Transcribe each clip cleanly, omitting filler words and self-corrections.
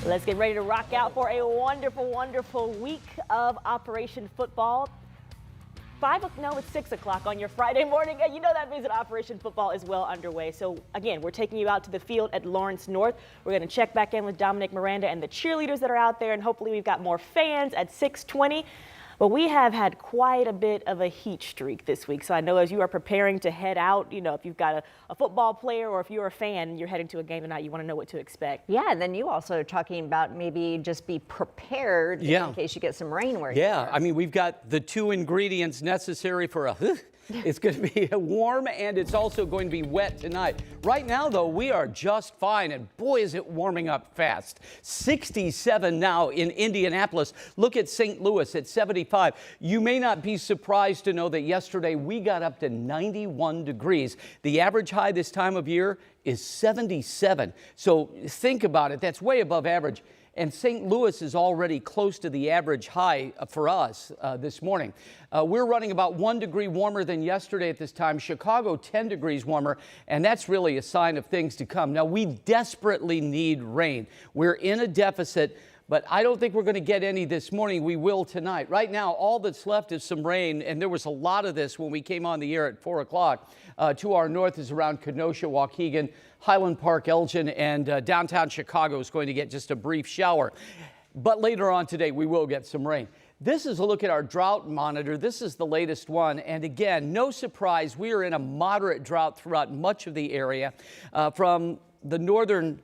Let's get ready to rock out for a wonderful, wonderful week of Operation Football. It's 6 o'clock on your Friday morning. And you know that means that Operation Football is well underway. So again, we're taking you out to the field at Lawrence North. We're going to check back in with Dominic Miranda and the cheerleaders that are out there. And hopefully we've got more fans at 6:20. But we have had quite a bit of a heat streak this week. So I know as you are preparing to head out, you know, if you've got a football player or if you're a fan and you're heading to a game tonight, you want to know what to expect. Yeah, and then you also are talking about maybe just be prepared in case you get some rain where you're there. I mean, we've got the two ingredients necessary for a It's going to be warm and it's also going to be wet tonight. Right now, though, we are just fine. And boy, is it warming up fast. 67 now in Indianapolis. Look at St. Louis at 75. You may not be surprised to know that yesterday we got up to 91 degrees. The average high this time of year is 77. So think about it. That's way above average. And St. Louis is already close to the average high for us this morning. We're running about 1 degree warmer than yesterday at this time. Chicago, 10 degrees warmer, and that's really a sign of things to come. Now, we desperately need rain. We're in a deficit, but I don't think we're going to get any this morning. We will tonight. Right now, all that's left is some rain, and there was a lot of this when we came on the air at 4 o'clock. To our north is around Kenosha, Waukegan, Highland Park, Elgin, and downtown Chicago is going to get just a brief shower. But later on today, we will get some rain. This is a look at our drought monitor. This is the latest one. And again, no surprise, we are in a moderate drought throughout much of the area from the northern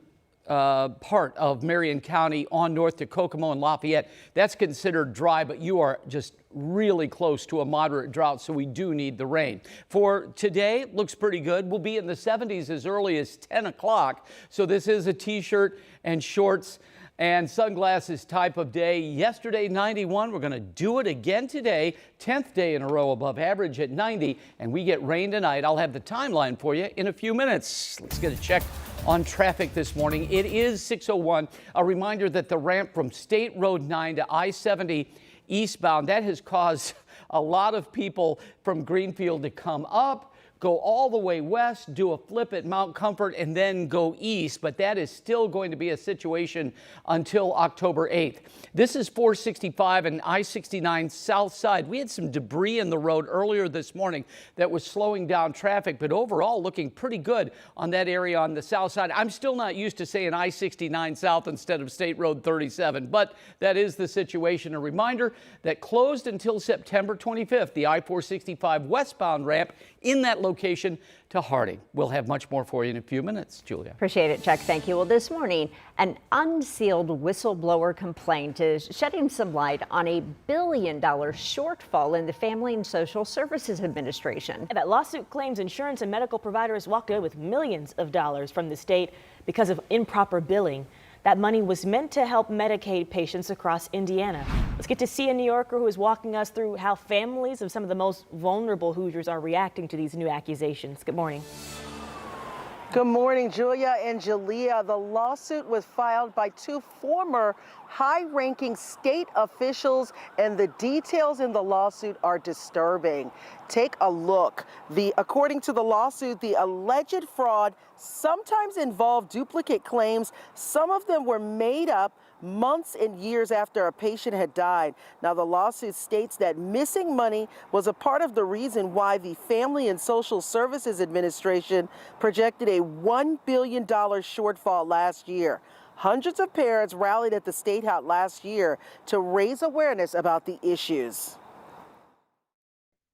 part of Marion County on north to Kokomo and Lafayette. That's considered dry, but you are just really close to a moderate drought, so we do need the rain. For today, looks pretty good. We'll be in the 70s as early as 10 o'clock, so this is a t-shirt and shorts and sunglasses type of day. Yesterday, 91. We're going to do it again today. 10th day in a row above average at 90, and we get rain tonight. I'll have the timeline for you in a few minutes. Let's get a check on traffic this morning. It is 6:01. A reminder that the ramp from State Road 9 to I-70 eastbound, that has caused a lot of people from Greenfield to come up, go all the way west, do a flip at Mount Comfort, and then go east. But that is still going to be a situation until October 8th. This is 465 and I-69 south side. We had some debris in the road earlier this morning that was slowing down traffic, but overall looking pretty good on that area on the south side. I'm still not used to saying I-69 south instead of State Road 37, but that is the situation. A reminder that closed until September 25th, the I-465 westbound ramp in that location to Harding. We'll have much more for you in a few minutes, Julia. Appreciate it, Chuck. Thank you. Well, this morning, an unsealed whistleblower complaint is shedding some light on a $1 billion shortfall in the Family and Social Services Administration. That lawsuit claims insurance and medical providers walked away with millions of dollars from the state because of improper billing. That money was meant to help Medicaid patients across Indiana. Let's get to see a New Yorker who is walking us through how families of some of the most vulnerable Hoosiers are reacting to these new accusations. Good morning. Good morning, Julia and Jalea. The lawsuit was filed by two former high-ranking state officials, and the details in the lawsuit are disturbing. Take a look. According to the lawsuit, the alleged fraud sometimes involved duplicate claims. Some of them were made up months and years after a patient had died. Now, the lawsuit states that missing money was a part of the reason why the Family and Social Services Administration projected a $1 billion shortfall last year. Hundreds of parents rallied at the State House last year to raise awareness about the issues.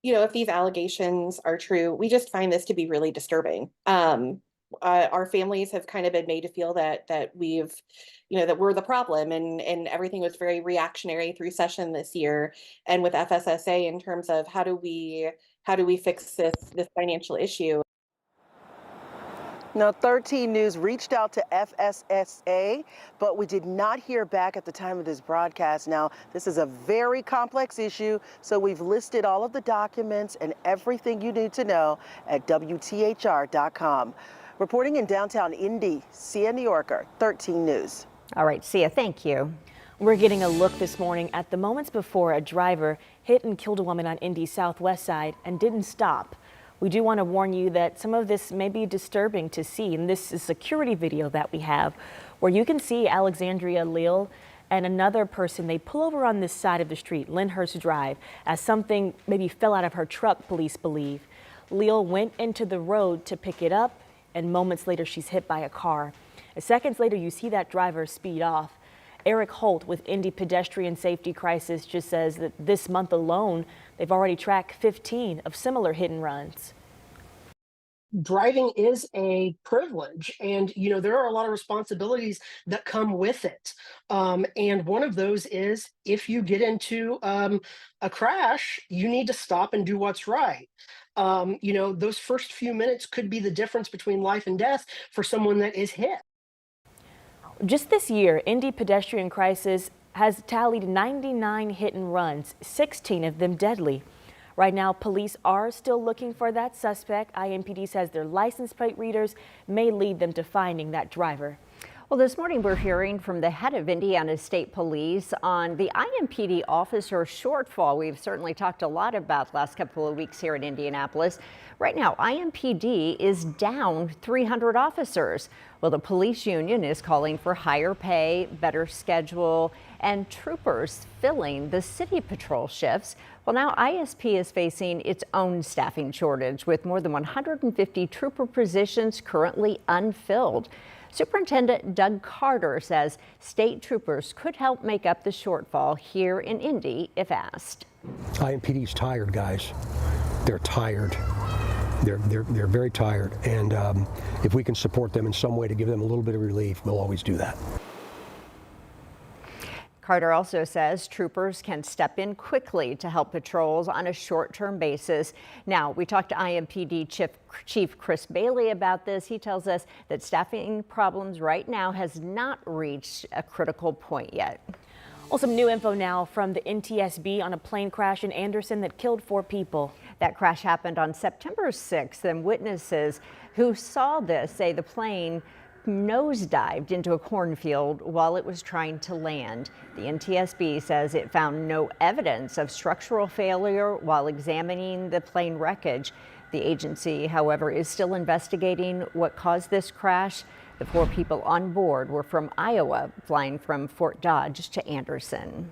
You know, if these allegations are true, we just find this to be really disturbing. Our families have kind of been made to feel that we've, you know, that we're the problem, and everything was very reactionary through session this year, and with FSSA in terms of how do we fix this financial issue. Now, 13 News reached out to FSSA, but we did not hear back at the time of this broadcast. Now, this is a very complex issue, so we've listed all of the documents and everything you need to know at WTHR.com. Reporting in downtown Indy, Sia New Yorker, 13 News. All right, Sia, thank you. We're getting a look this morning at the moments before a driver hit and killed a woman on Indy's southwest side and didn't stop. We do want to warn you that some of this may be disturbing to see, and this is security video that we have where you can see Alexandria Leal and another person. They pull over on this side of the street, Lyndhurst Drive, as something maybe fell out of her truck, police believe. Leal went into the road to pick it up, and moments later she's hit by a car. Seconds later, you see that driver speed off. Eric Holt with Indy Pedestrian Safety Crisis just says that this month alone, they've already tracked 15 of similar hit and runs. Driving is a privilege, and there are a lot of responsibilities that come with it. And one of those is, if you get into a crash, you need to stop and do what's right. Those first few minutes could be the difference between life and death for someone that is hit. Just this year, Indy Pedestrian Crisis has tallied 99 hit and runs, 16 of them deadly. Right now, police are still looking for that suspect. IMPD says their license plate readers may lead them to finding that driver. Well, this morning we're hearing from the head of Indiana State Police on the IMPD officer shortfall. We've certainly talked a lot about the last couple of weeks here in Indianapolis. Right now, IMPD is down 300 officers. Well, the police union is calling for higher pay, better schedule, and troopers filling the city patrol shifts. Well, now ISP is facing its own staffing shortage with more than 150 trooper positions currently unfilled. Superintendent Doug Carter says state troopers could help make up the shortfall here in Indy if asked. IMPD's tired, guys. They're tired. They're very tired. And if we can support them in some way to give them a little bit of relief, we'll always do that. Carter also says troopers can step in quickly to help patrols on a short-term basis. Now, we talked to IMPD Chief Chris Bailey about this. He tells us that staffing problems right now has not reached a critical point yet. Well, some new info now from the NTSB on a plane crash in Anderson that killed 4 people. That crash happened on September 6th, and witnesses who saw this say the plane nosedived into a cornfield while it was trying to land. The NTSB says it found no evidence of structural failure while examining the plane wreckage. The agency, however, is still investigating what caused this crash. The 4 people on board were from Iowa, flying from Fort Dodge to Anderson.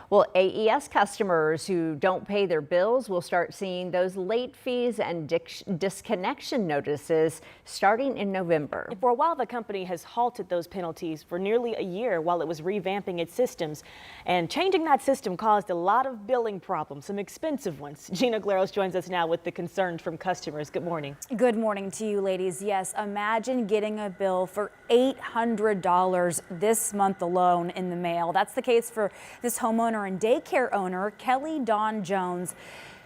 Well, AES customers who don't pay their bills will start seeing those late fees and disconnection notices starting in November. For a while, the company has halted those penalties for nearly a year while it was revamping its systems. And changing that system caused a lot of billing problems, some expensive ones. Gina Glaros joins us now with the concerns from customers. Good morning. Good morning to you, ladies. Yes, imagine getting a bill for $800 this month alone in the mail. That's the case for this homeowner and daycare owner, Kelly Dawn Jones.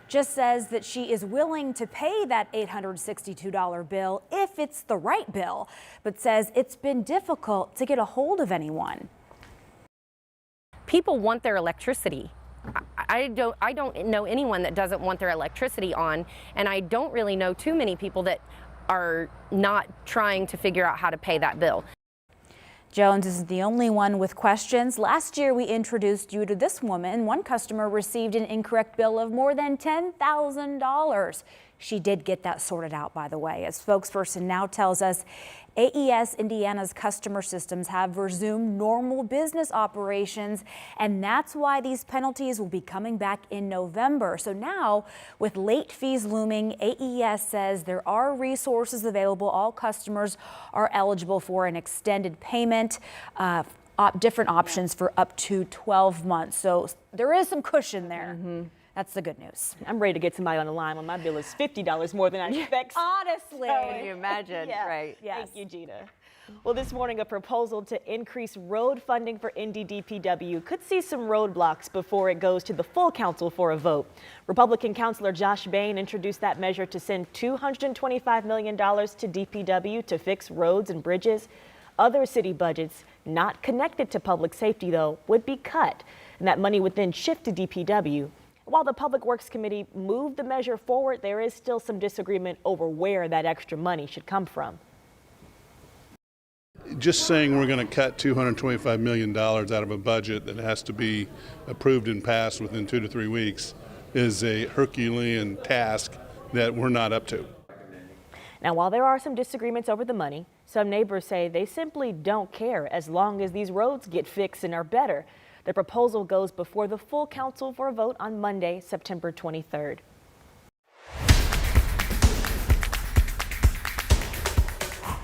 Just says that she is willing to pay that $862 bill if it's the right bill, but says it's been difficult to get a hold of anyone. People want their electricity. I don't know anyone that doesn't want their electricity on, and I don't really know too many people that are not trying to figure out how to pay that bill. Jones isn't the only one with questions. Last year, we introduced you to this woman. One customer received an incorrect bill of more than $10,000. She did get that sorted out, by the way. As spokesperson now tells us, AES Indiana's customer systems have resumed normal business operations, and that's why these penalties will be coming back in November. So now, with late fees looming, AES says there are resources available. All customers are eligible for an extended payment, different options for up to 12 months. So there is some cushion there. That's the good news. I'm ready to get somebody on the line when my bill is $50 more than I expect. Honestly. Can you imagine? Yeah. Right. Yes. Thank you, Gina. Well, this morning, a proposal to increase road funding for Indy DPW could see some roadblocks before it goes to the full council for a vote. Republican Councilor Josh Bain introduced that measure to send $225 million to DPW to fix roads and bridges. Other city budgets not connected to public safety, though, would be cut, and that money would then shift to DPW. While the Public Works Committee moved the measure forward, there is still some disagreement over where that extra money should come from. Just saying we're going to cut $225 million out of a budget that has to be approved and passed within 2 to 3 weeks is a Herculean task that we're not up to. Now, while there are some disagreements over the money, Some neighbors say they simply don't care as long as these roads get fixed and are better. The proposal goes before the full council for a vote on Monday, September 23rd.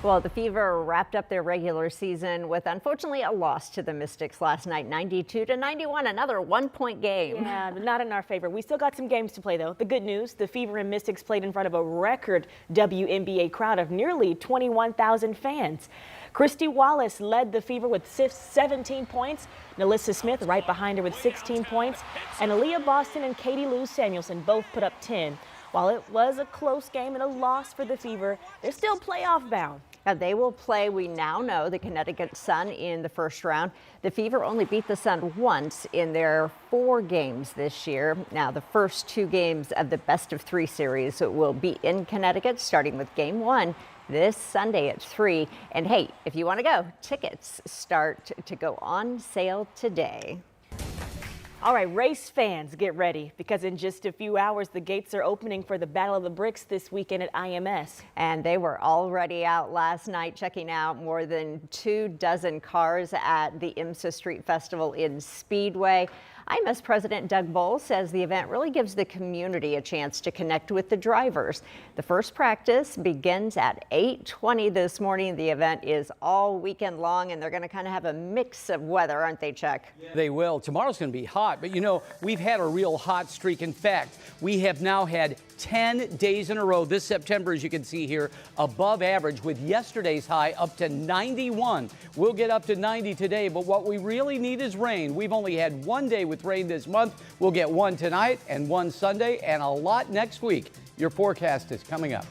Well, the Fever wrapped up their regular season with, unfortunately, a loss to the Mystics last night, 92-91, another one-point game. Yeah, but not in our favor. We still got some games to play, though. The good news, the Fever and Mystics played in front of a record WNBA crowd of nearly 21,000 fans. Christy Wallace led the Fever with 17 points. Nalissa Smith right behind her with 16 points. And Aaliyah Boston and Katie Lou Samuelson both put up 10. While it was a close game and a loss for the Fever, they're still playoff bound. Now they will play, we now know, the Connecticut Sun in the first round. The Fever only beat the Sun once in their 4 games this year. Now the first 2 games of the best-of-3 series will be in Connecticut, starting with Game 1 this Sunday at 3. And hey, if you want to go, tickets start to go on sale today. All right, race fans, get ready, because in just a few hours, the gates are opening for the Battle of the Bricks this weekend at IMS. And they were already out last night checking out more than 24 cars at the IMSA Street Festival in Speedway. IMS President Doug Bowl says the event really gives the community a chance to connect with the drivers. The first practice begins at 8:20 this morning. The event is all weekend long, and they're going to kind of have a mix of weather, aren't they, Chuck? They will. Tomorrow's going to be hot, but you know, we've had a real hot streak. In fact, we have now had 10 days in a row this September, as you can see here, above average, with yesterday's high up to 91. We'll get up to 90 today, but what we really need is rain. We've only had 1 day with rain this month. We'll get 1 tonight and 1 Sunday and a lot next week. Your forecast is coming up.